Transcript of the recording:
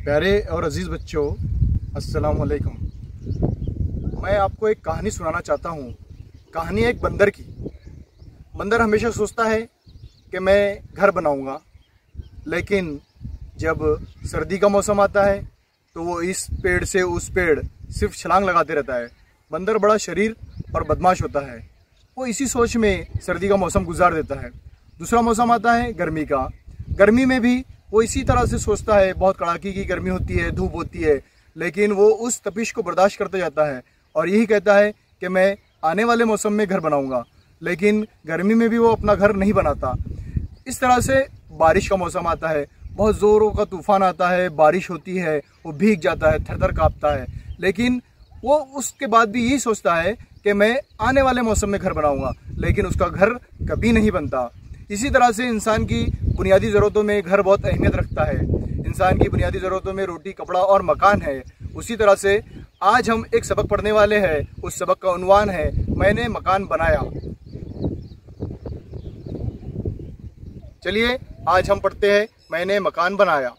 प्यारे और अजीज़ बच्चों, अस्सलाम वालेकुम। मैं आपको एक कहानी सुनाना चाहता हूँ। कहानी है एक बंदर की। बंदर हमेशा सोचता है कि मैं घर बनाऊँगा, लेकिन जब सर्दी का मौसम आता है तो वो इस पेड़ से उस पेड़ सिर्फ छलांग लगाते रहता है। बंदर बड़ा शरीर और बदमाश होता है। वो इसी सोच में सर्दी का मौसम गुजार देता है। दूसरा मौसम आता है गर्मी का। गर्मी में भी वो इसी तरह से सोचता है। बहुत कड़ाके की गर्मी होती है, धूप होती है, लेकिन वो उस तपिश को बर्दाश्त करते जाता है और यही कहता है कि मैं आने वाले मौसम में घर बनाऊंगा। लेकिन गर्मी में भी वो अपना घर नहीं बनाता। इस तरह से बारिश का मौसम आता है, बहुत ज़ोरों का तूफान आता है, बारिश होती है, वो भीग जाता है, थर थर काँपता है, लेकिन वो उसके बाद भी यही सोचता है कि मैं आने वाले मौसम में घर बनाऊंगा, लेकिन उसका घर कभी नहीं बनता। इसी तरह से इंसान की बुनियादी ज़रूरतों में घर बहुत अहमियत रखता है। इंसान की बुनियादी ज़रूरतों में रोटी, कपड़ा और मकान है। उसी तरह से आज हम एक सबक पढ़ने वाले हैं। उस सबक का उन्वान है मैंने मकान बनाया। चलिए आज हम पढ़ते हैं मैंने मकान बनाया।